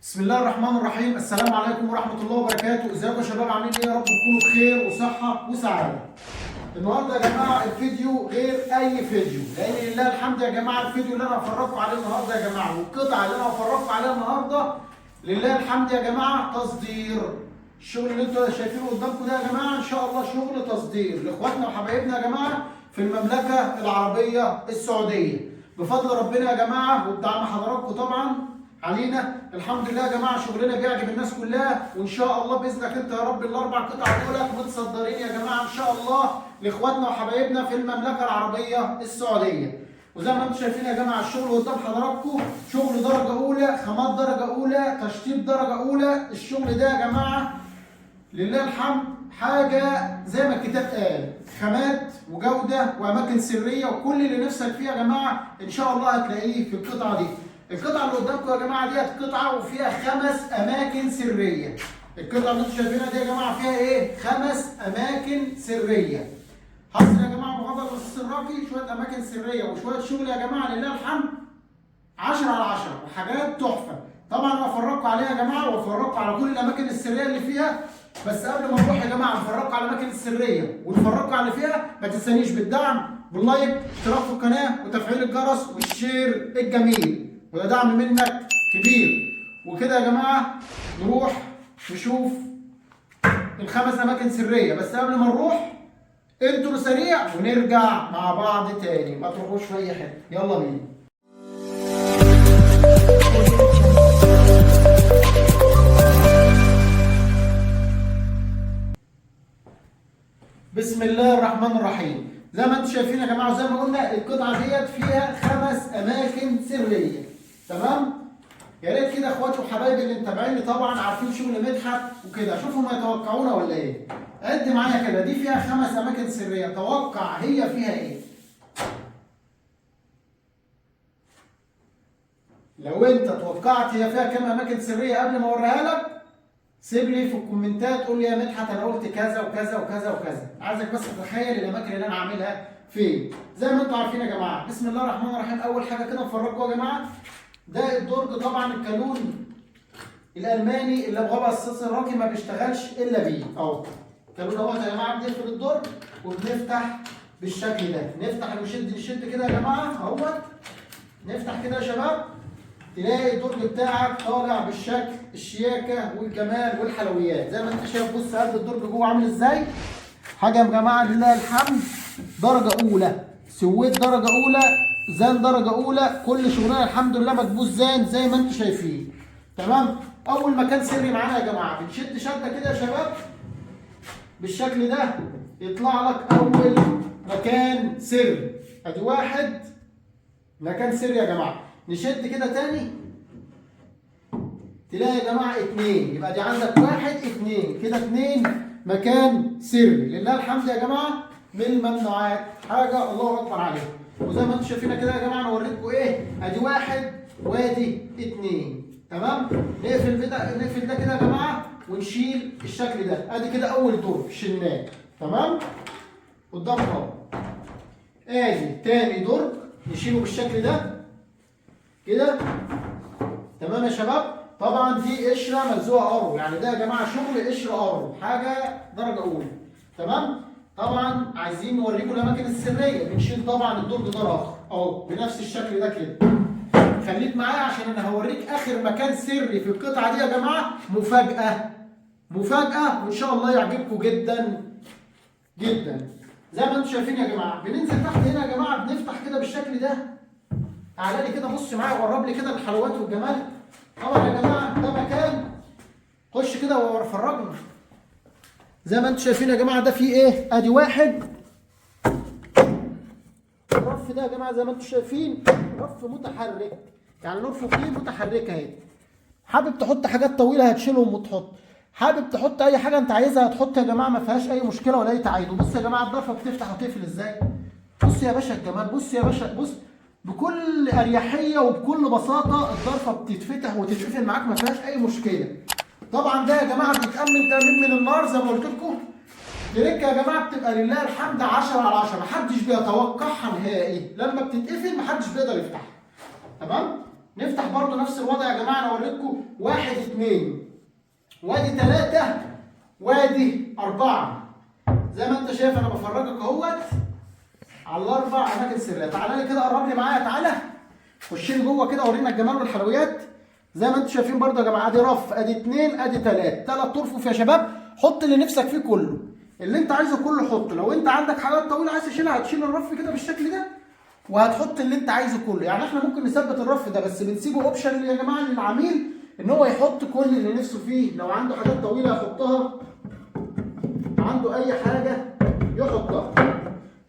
بسم الله الرحمن الرحيم. السلام عليكم ورحمة الله وبركاته. ازيكم يا شباب، عاملين ايه؟ يا رب تكونوا بخير وصحة وسعادة. النهارده يا جماعة الفيديو غير أي فيديو، لأن لله الحمد يا جماعة الفيديو اللي أنا هفرجكم عليه النهارده يا جماعة والقطعة اللي أنا هفرجكم عليها النهارده لله الحمد يا جماعة تصدير. الشغل اللي انتوا شايفينه قدامكم ده يا جماعة إن شاء الله شغل تصدير لإخواتنا وحبايبنا يا جماعة في المملكة العربية السعودية. بفضل ربنا يا جماعة وبدعم حضراتكم طبعا علينا الحمد لله يا جماعه شغلنا بيعجب الناس كلها، وان شاء الله باذنك انت يا رب الاربع قطع دولت متصدرين يا جماعه ان شاء الله لاخواتنا وحبايبنا في المملكه العربيه السعوديه. وزي ما انتم شايفين يا جماعه الشغل قدام حضراتكم شغل درجه اولى، خامات درجه اولى، تشطيب درجه اولى. الشغل ده يا جماعه لله الحمد حاجه زي ما الكتاب قال، خامات وجوده واماكن سريه، وكل اللي نفسك فيه يا جماعه ان شاء الله هتلاقيه في القطعه دي. القطعه اللي قدامكم يا جماعه ديت قطعه وفيها 5 اماكن سريه. القطعه اللي انتم شايفينها دي يا جماعه فيها ايه؟ 5 اماكن سريه. حصل يا جماعه مغامره الرصاص الراقي، شويه اماكن سريه وشويه شغل يا جماعه لله الحمد 10 على 10 وحاجات تحفه. طبعا انا هفرجكم عليها يا جماعه وافرجكم على كل الاماكن السريه اللي فيها، بس قبل ما نروح يا جماعه نفرجكم على الاماكن السريه ونفرجكم على اللي فيها، ما تنسانيش بالدعم باللايك، اشتراك في القناه وتفعيل الجرس والشير الجميل، وده دعم منك كبير. وكده يا جماعه نروح نشوف ال5 اماكن سريه، بس قبل ما نروح انترو سريع ونرجع مع بعض تاني، ما تروحوش في اي حته، يلا بينا. بسم الله الرحمن الرحيم. زي ما انتم شايفين يا جماعه وزي ما قلنا القطعه ديت فيها 5 اماكن سريه، تمام؟ يا ريت كده اخواتي وحبايبي اللي متابعيني طبعا عارفين شغل مدحت وكده، شوفوا ما يتوقعونا ولا ايه؟ عد معايا كده، دي فيها 5 اماكن سريه، توقع هي فيها ايه؟ لو انت توقعت هي فيها كام اماكن سريه قبل ما اوريها لك سيب لي في الكومنتات، قول لي يا مدحت انا قلت كذا وكذا وكذا وكذا. عايزك بس تتخيل الاماكن اللي انا عاملها فين. زي ما انتم عارفين يا جماعه، بسم الله الرحمن الرحيم. اول حاجه كده نفرجكم يا جماعه، ده الدرج طبعا الكالون الالماني اللي ابو غبا الصوص الراقي ما بيشتغلش الا بيه اهو. الكالون اهوت يا جماعه بنقفل الدرج وبنفتح بالشكل ده، نفتح نشد كده يا جماعه اهوت، نفتح كده يا شباب تلاقي الدرج بتاعك طالع بالشكل الشياكه والجمال والحلويات. زي ما انت شايف بص قلب الدرج جوه عامل ازاي. حاجه يا جماعه لله الحمد درجه اولى، سويت درجه اولى، زان درجه اولى، كل شغلنا الحمد لله مكبوس زان زي ما انتم شايفين، تمام؟ اول مكان سري معانا يا جماعه بنشد شده كده يا شباب بالشكل ده يطلع لك اول مكان سري. ادي واحد مكان سري يا جماعه. نشد كده تاني تلاقي يا جماعه 2، يبقى دي عندك 1 2 كده 2 مكان سري لله الحمد يا جماعه من الممنوعات، حاجه الله اكبر عليها. وزي ما انتم شايفين كده يا جماعه انا وريتكم ايه، ادي 1 وادي 2، تمام؟ نقفل ده كده يا جماعه ونشيل الشكل ده، ادي كده اول درج شلناه، تمام؟ قدام اهو. ادي تاني درج نشيله بالشكل ده كده، تمام يا شباب؟ طبعا دي قشره ملزوقه ارو، يعني ده يا جماعه شغل قشره ارو، حاجه درجه اولى، تمام؟ طبعا عايزين نوريكم الاماكن السريه، بنشيل طبعا الدرج ده اخر اهو بنفس الشكل ده كده. خليك معايا عشان انا هوريك اخر مكان سري في القطعه دي يا جماعه، مفاجاه مفاجاه وان شاء الله يعجبكم جدا جدا. زي ما انتم شايفين يا جماعه بننزل تحت هنا يا جماعه بنفتح كده بالشكل ده. تعالى لي كده بص معايا وقرب لي كده الحلويات والجمال. طبعا يا جماعه ده مكان خش كده وفرجنا. زي ما انتم شايفين يا جماعه ده فيه ايه؟ ادي واحد، الرف ده يا جماعه زي ما انتم شايفين رف متحرك، يعني نرفق فيه متحركه اهي. حابب تحط حاجات طويله هتشيلهم وتحط، حابب تحط اي حاجه انت عايزها هتحط يا جماعه، ما فيهاش اي مشكله ولا اي تعيد. بص يا جماعه الضرفه بتفتح وتقفل ازاي. بص يا باشا الجمال، بص يا باشا، بص بكل اريحيه وبكل بساطه الضرفه بتتفتح وتتقفل معاك ما فيهاش اي مشكله. طبعا ده يا جماعه بيتامن تامين من النار زي ما قلت لكم. تركه يا جماعه بتبقى لله الحمد 10 على 10، محدش بيتوقعها نهائي، لما بتتقفل محدش بيقدر يفتحها، تمام؟ نفتح برضو نفس الوضع يا جماعه. انا اوريكم 1 2 وادي 3 وادي 4. زي ما انت شايف انا بفرجك اهوت على الاربع اماكن سريه. تعالى لي كده، قرب لي معايا، تعالى خش لي جوه كده ورينا الجمال والحلويات. زي ما انتم شايفين برضو يا جماعه، ادي رف، ادي 2 ادي 3، 3 ارفف يا شباب. حط اللي نفسك فيه كله، اللي انت عايزه كله حطه. لو انت عندك حاجات طويله عايز تشيلها، هتشيل الرف كده بالشكل ده وهتحط اللي انت عايزه كله. يعني احنا ممكن نثبت الرف ده، بس بنسيبه اوبشن يا جماعه للعميل ان هو يحط كل اللي نفسه فيه. لو عنده حاجات طويله يحطها، عنده اي حاجه يحطها.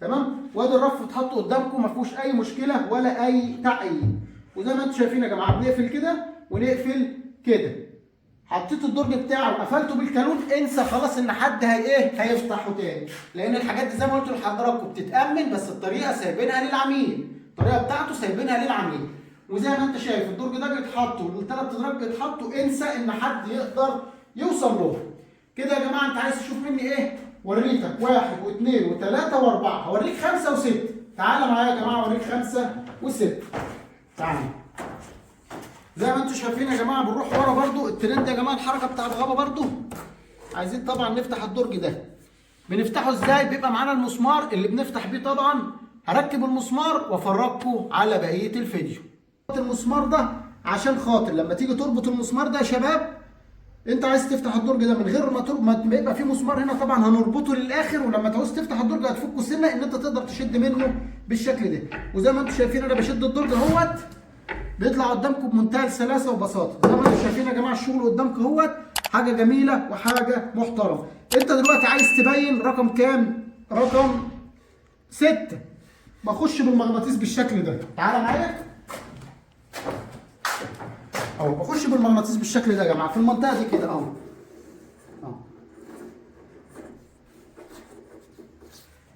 تمام. وادي الرف اتحط قدامكم، ما فيهوش اي مشكله ولا اي تعقيد. وزي ما انتم شايفين يا جماعه بنقفل كده ونقفل كده. حطيت الدرج بتاعه وقفلته بالكالون، انسى خلاص ان حد هيفتحه تاني، لان الحاجات دي زي ما قلت لحضراتكم بتتامن، بس الطريقه سايبينها للعميل، الطريقه بتاعته سايبينها للعميل. وزي ما انت شايف الدرج ده بيتحط والثلاث ادراج بيتحطوا، انسى ان حد يقدر يوصل له. كده يا جماعه انت عايز تشوف مني ايه؟ وريتك 1 و2 و3 و4، هوريك 5 و6. تعالى معايا يا جماعه اوريك 5 و6. تعالى. زي ما انتم شايفين يا جماعه بنروح ورا برضو الترند يا جماعه، الحركه بتاعت غابه برضو. عايزين طبعا نفتح الدرج ده. بنفتحه ازاي؟ بيبقى معانا المسمار اللي بنفتح بيه. طبعا هركب المسمار وافرجكم على بقيه الفيديو. المسمار ده عشان خاطر لما تيجي تربط المسمار ده يا شباب، انت عايز تفتح الدرج ده من غير ما يبقى فيه مسمار هنا، طبعا هنربطه للاخر، ولما تعوز تفتح الدرج هتفكه سنه ان انت تقدر تشد منه بالشكل ده. وزي ما انتم شايفين انا بشد الدرج اهوت، بيطلع قدامكم بمنتهى السلاسه وبساطه. زي ما انتم شايفين يا جماعه الشغل قدامكم اهوت، حاجه جميله وحاجه محترمه. انت دلوقتي عايز تبين رقم كام؟ رقم 6. بخش بالمغناطيس بالشكل ده. تعالى معايا اهو، بخش بالمغناطيس بالشكل ده يا جماعه في المنطقه دي كده اهو.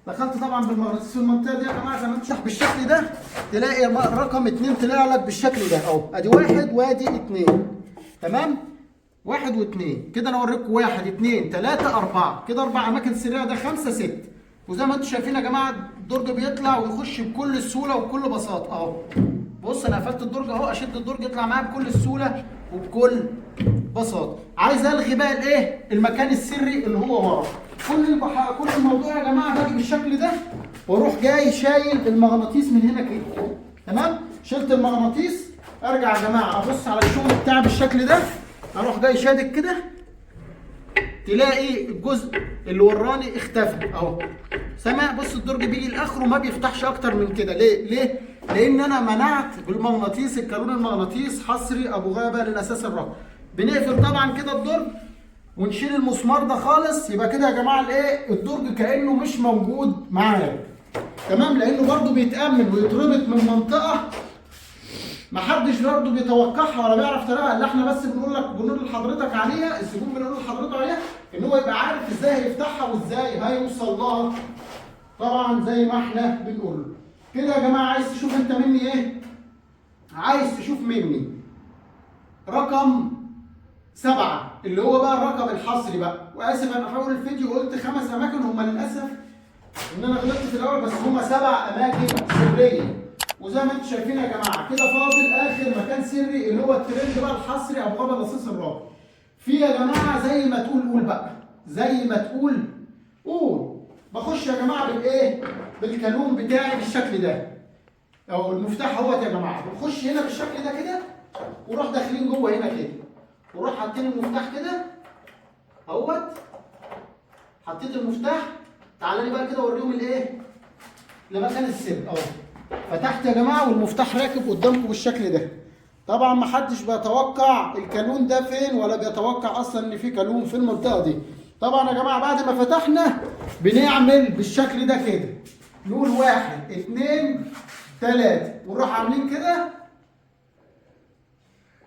دخلت طبعا بالمغناطيس في المنطقه دي يا جماعه. زي ما انت بالشكل ده تلاقي رقم 2 طلع لك بالشكل ده اهو. ادي 1 وادي 2. تمام. 1 و2 كده. انا اوريكم 1 2 3 4 كده 4 اماكن سريه، ده 5 6. وزي ما انتم شايفين يا جماعه الدرج بيطلع ويخش بكل سهوله وبكل بساطه اهو. بص انا قفلت الدرج اهو، اشد الدرج يطلع معايا بكل سهوله وبكل بساطه. عايز الغي بقى الايه؟ المكان السري اللي هو ورا. كل الموضوع يا جماعه باجي بالشكل ده واروح جاي شايل المغناطيس من هنا كده. تمام. شلت المغناطيس، ارجع يا جماعه ابص على الشغل بتاعي بالشكل ده، اروح جاي شادد كده، تلاقي الجزء اللي وراني اختفى اهو. سامع؟ بص الدرج بيجي لاخره ما بيفتحش اكتر من كده. ليه؟ لان انا منعت بالمغناطيس الكالون المغناطيس حصري ابو غابه للاساس الرقم. بنقفل طبعا كده الدرج ونشيل المسمار ده خالص، يبقى كده يا جماعه الايه؟ الدرج كانه مش موجود معايا. تمام. لانه برده بيتامن ويتربط من منطقه محدش برضه بيتوقعها ولا بيعرف طريقها، اللي احنا بس بنقول لحضرتك عليها، الزبون بنقول لحضرتك عليها ان هو يبقى عارف ازاي هيفتحها وازاي هيوصل لها. طبعا زي ما احنا بنقول له. كده يا جماعه عايز تشوف انت مني ايه؟ عايز تشوف مني رقم 7 اللي هو بقى الرقم الحصري بقى. واسف انا في اول الفيديو قلت 5 اماكن، هم للاسف ان انا غلطت في الاول، بس هم 7 اماكن سريه. وزي ما انتم شايفين يا جماعه كده فاضل اخر مكان سري اللي هو الترند بقى الحصري ابو غابه لصيص الرابع. في يا جماعه زي ما تقول قول بقى، زي ما تقول قول. بخش يا جماعه بالايه؟ بالكالون بتاعي بالشكل ده اهو. المفتاح اهوت يا جماعه، بنخش هنا بالشكل ده كده وروح داخلين جوه هنا كده، وروح حاطين المفتاح كده اهوت. حطيت المفتاح، تعالى لي بقى كده اوريهم الايه؟ لمكان السر اهو. فتحت يا جماعه والمفتاح راكب قدامكم بالشكل ده. طبعا ما حدش بيتوقع الكالون ده فين، ولا بيتوقع اصلا ان في كالون في المنطقه دي. طبعا يا جماعه بعد ما فتحنا بنعمل بالشكل ده كده، نقول 1 2 3 ونروح عاملين كده،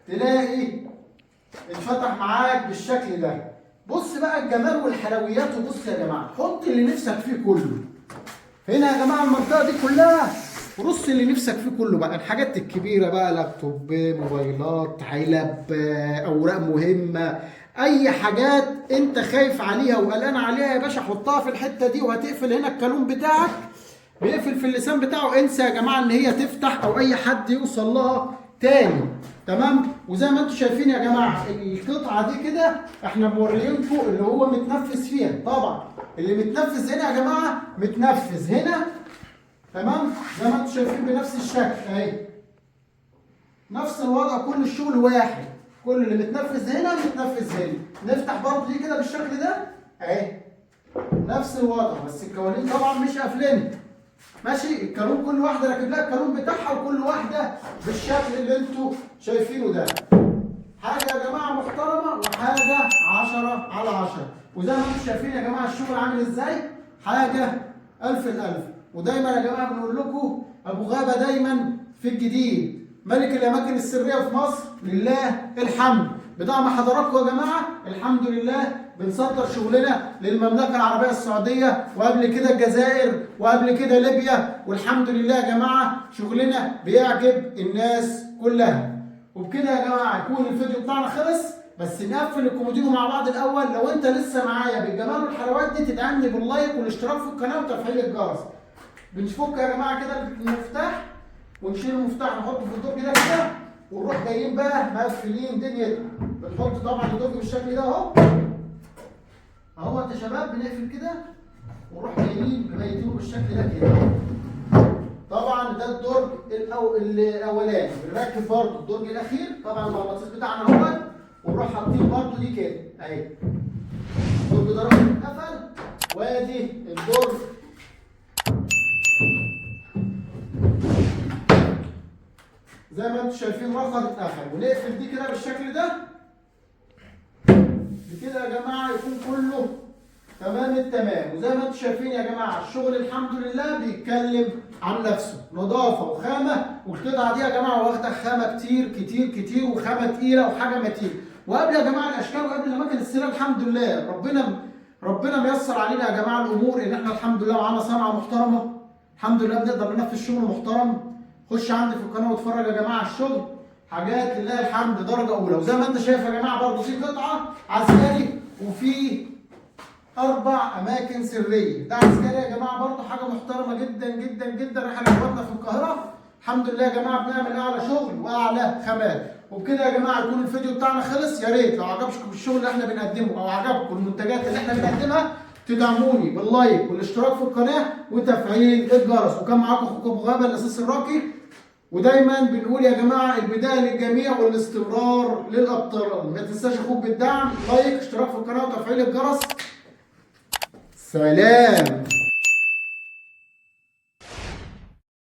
تلاقي اتفتح معاك بالشكل ده. بص بقى الجمال والحلويات. وبص يا جماعه حط اللي نفسك فيه كله هنا يا جماعه المنطقه دي كلها. ورص اللي نفسك فيه كله بقى، الحاجات الكبيره بقى، لابتوب، موبايلات، علب، اوراق مهمه، اي حاجات انت خايف عليها وقلقان عليها يا باشا حطها في الحته دي. وهتقفل هنا الكالون بتاعك، بيقفل في اللسان بتاعه. انسى يا جماعه ان هي تفتح او اي حد يوصل لها تاني. تمام. وزي ما انتم شايفين يا جماعه القطعه دي كده احنا موريينكم اللي هو متنفذ فيها. طبعا اللي متنفذ هنا يا جماعه متنفذ هنا. تمام. زي ما انتم شايفين بنفس الشكل اهي، نفس الوضع، كل الشغل واحد، كل اللي متنفذ هنا متنفذ هنا. نفتح برضه دي كده بالشكل ده اهي، نفس الوضع، بس الكوالين طبعا مش قافلين. ماشي. الكالون كل واحده راكب لها الكالون بتاعها، وكل واحده بالشكل اللي انتوا شايفينه ده. حاجه يا جماعه محترمه، وحاجه 10/10. وزي ما انتم شايفين يا جماعه الشغل عامل ازاي، حاجه الف الالف. ودايما يا جماعه بنقول لكم ابو غابه دايما في الجديد، ملك الاماكن السريه في مصر، لله الحمد. بدعم حضراتكم يا جماعه الحمد لله بنصدر شغلنا للمملكه العربيه السعوديه، وقبل كده الجزائر، وقبل كده ليبيا، والحمد لله يا جماعه شغلنا بيعجب الناس كلها. وبكده يا جماعه يكون الفيديو بتاعنا خلص، بس نقفل الكومودينو مع بعض الاول. لو انت لسه معايا بالجمال والحلوات دي تدعمني باللايك والاشتراك في القناه وتفعيل الجرس. بنفك يا جماعه كده المفتاح، ونشيل المفتاح نحطه في الدرج ده كده، ونروح جايين بقى مقفلين دنيتنا. بنحط طبعا الدرج بالشكل ده اهو اهوت يا شباب، بنقفل كده ونروح جايين مبيتينه بالشكل ده كده. طبعا ده الدرج الاولاني. بنركب برضه الدرج الاخير، طبعا المغناطيس بتاعنا اهوت، ونروح حاطين برضه دي كده اهي. الدرج ده راح اتقفل، وادي الدرج زي ما انتم شايفين رفض اتقفل. ونقفل دي كده بالشكل ده. بكده يا جماعه يكون كله تمام التمام. وزي ما انتم شايفين يا جماعه الشغل الحمد لله بيتكلم عن نفسه، نظافه وخامه. والقطعه دي يا جماعه واخده خامه كتير كتير كتير، وخامه تقيله وحاجه متين. وقبل يا جماعه الاشكال وقبل الاماكن السريه الحمد لله ربنا ميسر علينا يا جماعه الامور، ان احنا الحمد لله معانا صنعه محترمه. الحمد لله بنقدر ننفذ شغل محترم. خش عندي في القناه واتفرج يا جماعه على الشغل، حاجات لله الحمد درجه اولى. وزي ما انت شايف يا جماعه برضه في قطعه عسكري، وفي 4 اماكن سريه. ده عسكري يا جماعه برضه حاجه محترمه جدا جدا جدا. احنا اخواتنا في القاهره الحمد لله يا جماعه بنعمل اعلى شغل واعلى خامات. وبكده يا جماعه يكون الفيديو بتاعنا خلص. يا ريت لو عجبكم الشغل اللي احنا بنقدمه او عجبكم المنتجات اللي احنا بنقدمها تدعموني باللايك والاشتراك في القناه وتفعيل الجرس. وكان معاكم اخوكم ابو غابه الاساس الراقي. ودايما بنقول يا جماعه البدايه للجميع والاستمرار للابطال. ما تنساش اخوك بالدعم، لايك، اشتراك في القناه وتفعيل الجرس. سلام.